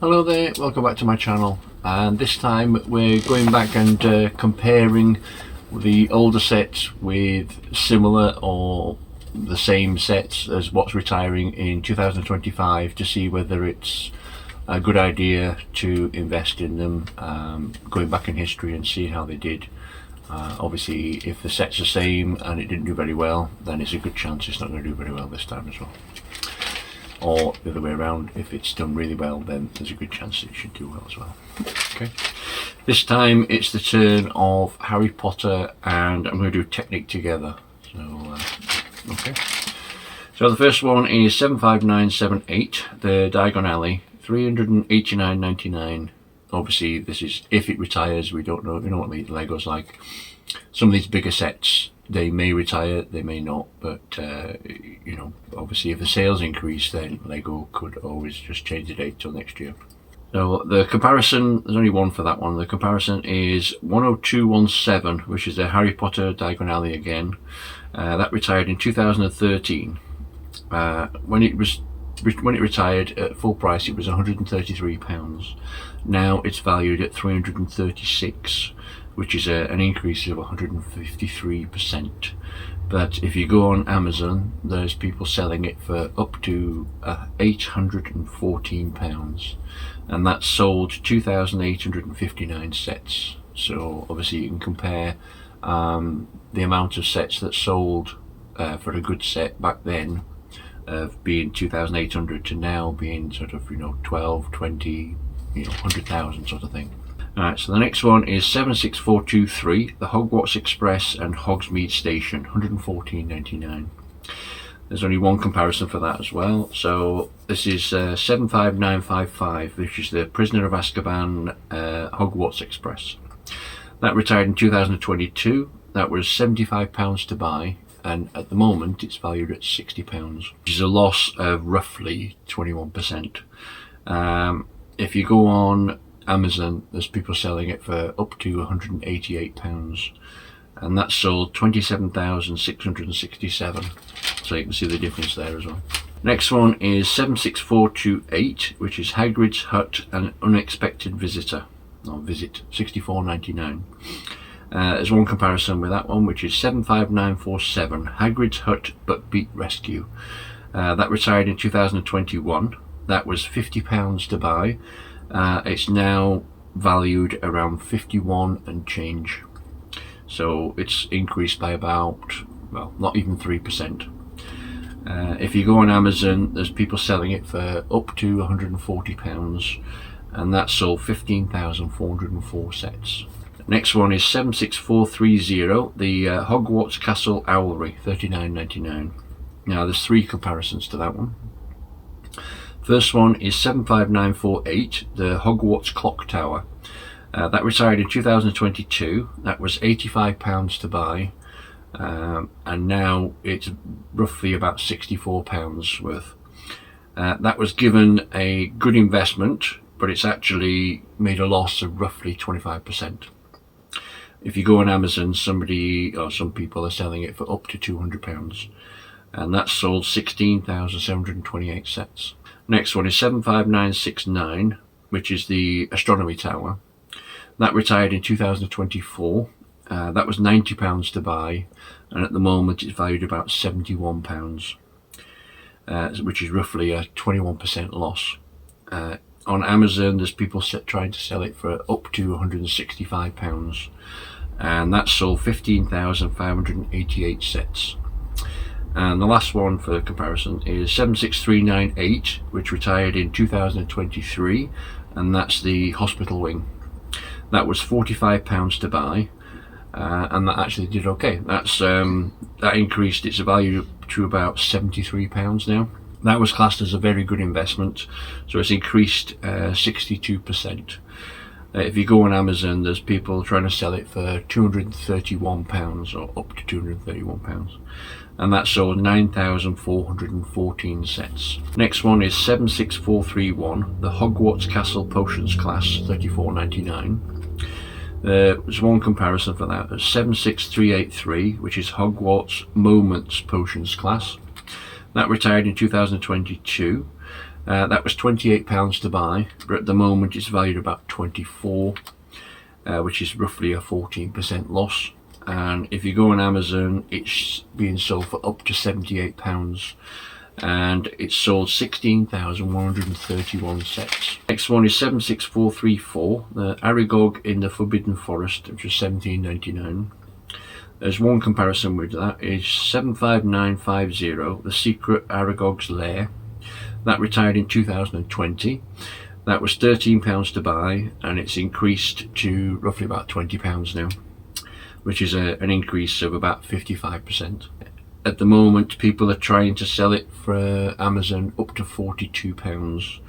Hello there, welcome back to my channel, and this time we're going back and comparing the older sets with similar or the same sets as what's retiring in 2025 to see whether it's a good idea to invest in them, going back in history and see how they did. Obviously if the set's the same and it didn't do very well, then it's a good chance it's not going to do very well this time as well. Or the other way around, if it's done really well, then there's a good chance it should do well as well. Okay, this time it's the turn of Harry Potter, and I'm going to do Technic together. So okay, so the first one is 75978, the Diagon Alley, 389.99. obviously this is if it retires. We don't know, you know what the Lego's like. Some of these bigger sets, they may retire, they may not, but you know, obviously if the sales increase, then Lego could always just change the date till next year. So the comparison, there's only one for that one. The comparison is 10217, which is the Harry Potter Diagon Alley again. That retired in 2013. When it retired at full price, it was £133. Now it's valued at 336, which is an increase of 153%. But if you go on Amazon, there's people selling it for up to £814, and that's sold 2,859 sets. So obviously you can compare the amount of sets that sold for a good set back then, of being 2,800 to now being sort of, you know, 12, 20, you know, 100,000 sort of thing. Alright, so the next one is 76423, the Hogwarts Express and Hogsmeade Station, 114.99. There's only one comparison for that as well. So this is 75955, which is the Prisoner of Azkaban Hogwarts Express. That retired in 2022. That was £75 to buy, and at the moment it's valued at £60, which is a loss of roughly 21%. If you go on Amazon, there's people selling it for up to £188, and that's sold 27,667. So you can see the difference there as well. Next one is 76428, which is Hagrid's Hut and Unexpected Visitor, or Visit, 64.99. There's one comparison with that one, which is 75947, Hagrid's Hut but Beat Rescue. That retired in 2021. That was £50 to buy. It's now valued around 51 and change. So it's increased by about, well, not even 3%. If you go on Amazon, there's people selling it for up to £140, and that sold 15,404 sets. Next one is 76430, the Hogwarts Castle Owlery, 39.99. Now there's three comparisons to that one. First one is 75948, the Hogwarts Clock Tower. That retired in 2022. That was £85 to buy, and now it's roughly about £64 worth. That was given a good investment, but it's actually made a loss of roughly 25%. If you go on Amazon, somebody or some people are selling it for up to £200, and that's sold 16,728 sets. Next one is 75969, which is the Astronomy Tower. That retired in 2024. That was £90 to buy, and at the moment it's valued about £71, which is roughly a 21% loss. On Amazon, there's people trying to sell it for up to £165, and that sold 15,588 sets. And the last one for comparison is 76398, which retired in 2023, and that's the Hospital Wing. That was £45 to buy, and that actually did okay. That increased its value to about £73 now. That was classed as a very good investment, so it's increased 62%. If you go on Amazon, there's people trying to sell it for £231, or up to £231, and that sold 9,414 sets. Next one is 76431, the Hogwarts Castle Potions Class, 34.99. There's one comparison for that, 76383, which is Hogwarts Moments Potions Class. That retired in 2022. That was £28 to buy, but at the moment it's valued about 24, which is roughly a 14% loss. And if you go on Amazon, it's being sold for up to £78, and it's sold 16,131 sets. Next one is 76434, the Aragog in the Forbidden Forest, which is £17.99. There's one comparison with that, is 75950, the Secret Aragog's Lair. That retired in 2020. That was £13 to buy, and it's increased to roughly about £20 now, which is an increase of about 55%. At the moment, people are trying to sell it for Amazon up to £42,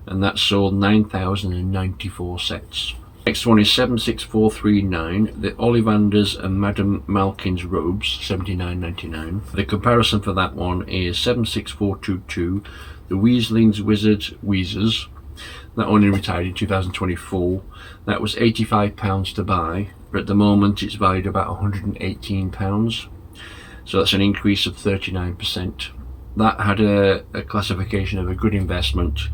and that sold 9,094 sets. Next one is 76439, the Ollivanders and Madame Malkin's robes, £79.99. The comparison for that one is 76422, the Weasling's Wizard Weezers. That only retired in 2024. That was £85 to buy, but at the moment it's valued about £118. So that's an increase of 39%. That had a classification of a good investment.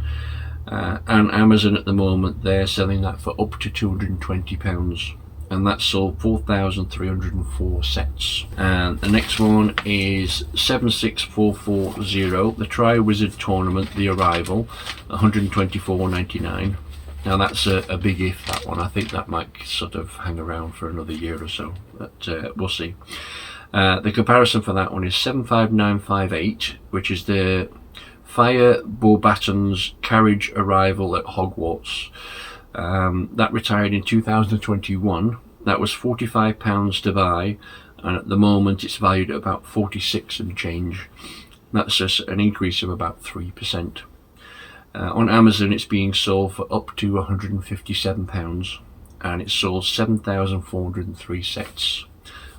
And Amazon at the moment, they're selling that for up to £220, and that sold 4,304 sets. And the next one is 76440, the Tri-Wizard Tournament, The Arrival, £124.99. Now that's a big if, that one. I think that might sort of hang around for another year or so, but we'll see. The comparison for that one is 75958, which is the Fire Beauxbaton's Carriage Arrival at Hogwarts. That retired in 2021. That was £45 to buy, and at the moment it's valued at about 46 and change. That's just an increase of about 3%. On Amazon it's being sold for up to £157, and it's sold 7,403 sets.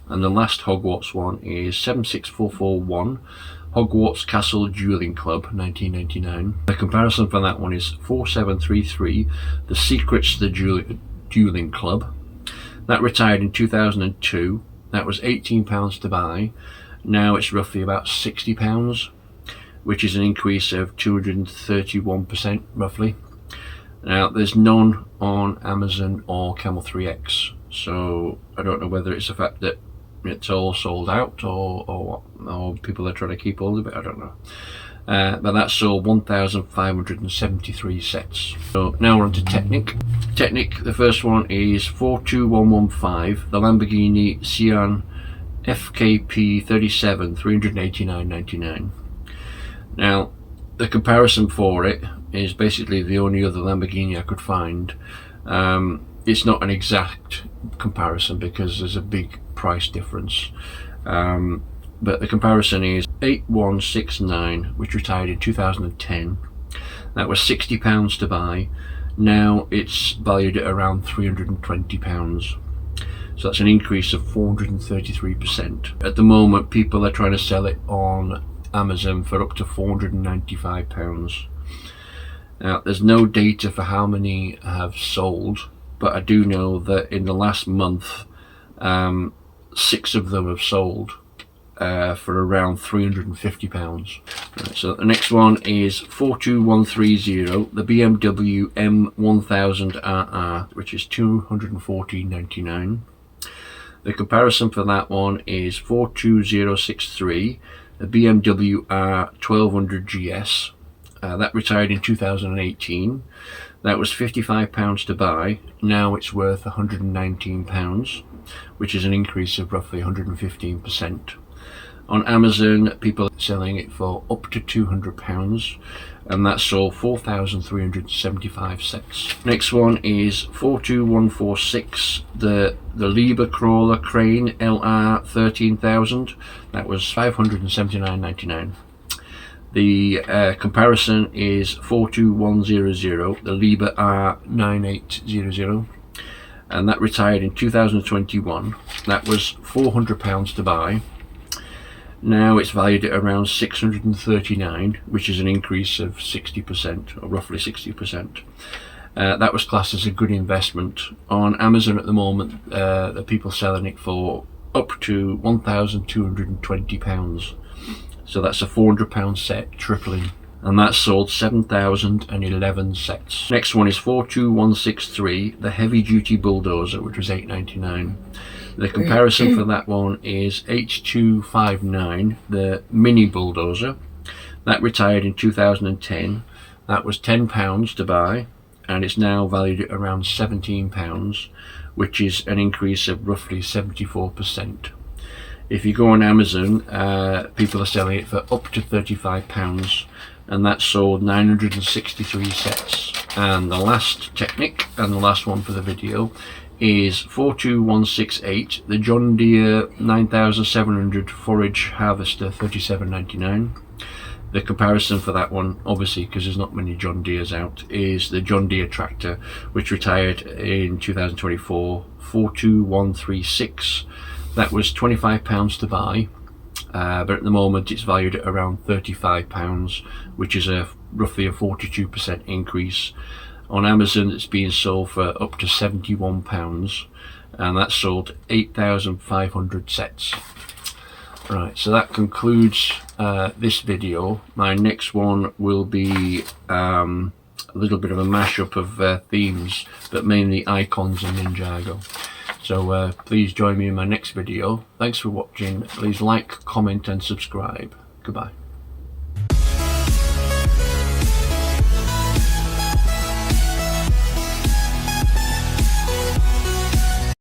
And the last Hogwarts one is 76441, Hogwarts Castle Dueling Club, £19.99. The comparison for that one is 4733, The Secrets the Dueling Club. That retired in 2002. That was £18 to buy. Now it's roughly about £60, which is an increase of 231% roughly. Now there's none on Amazon or Camel 3X, so I don't know whether it's the fact that it's all sold out or what, or people are trying to keep hold of it, I don't know. But that sold 1,573 sets. So now we're on to Technic. Technic, the first one is 42115, the Lamborghini Sian FKP 37, £389.99. Now the comparison for it is basically the only other Lamborghini I could find. It's not an exact comparison because there's a big price difference, but the comparison is 8169, which retired in 2010. That was £60 to buy. Now it's valued at around £320, so that's an increase of 433%. At the moment people are trying to sell it on Amazon for up to £495. Now there's no data for how many have sold, but I do know that in the last month 6 of them have sold for around £350. Right, so the next one is 42130, the BMW M1000RR, which is £214.99. The comparison for that one is 42063, the BMW R1200 GS. That retired in 2018. That was £55 to buy. Now it's worth £119, which is an increase of roughly 115%. On Amazon, people are selling it for up to £200, and that sold 4,375 sets. Next one is 42146, the Liber Crawler Crane LR 13000. That was £579.99. The comparison is 42100, the Liber R9800, and that retired in 2021. That was £400 to buy. Now it's valued at around £639, which is an increase of 60%, or roughly 60%. That was classed as a good investment. On Amazon at the moment, the people selling it for up to £1,220. So that's a £400 set, tripling and that sold 7,011 sets. Next one is 42163, the heavy duty bulldozer, which was $8.99. The comparison for that one is H259, the mini bulldozer. That retired in 2010. That was £10 to buy, and it's now valued at around £17, which is an increase of roughly 74%. If you go on Amazon, people are selling it for up to £35, and that sold 963 sets. And the last Technic, and the last one for the video, is 42168, the John Deere 9700 forage harvester, $37.99. The comparison for that one, obviously because there's not many John Deeres out, is the John Deere tractor, which retired in 2024, 42136. That was £25 to buy, but at the moment it's valued at around £35, which is roughly a 42% increase. On Amazon it's being sold for up to £71, and that sold 8,500 sets. Right, so that concludes this video. My next one will be a little bit of a mashup of themes, but mainly icons and Ninjago. So please join me in my next video. Thanks for watching. Please like, comment and subscribe. Goodbye.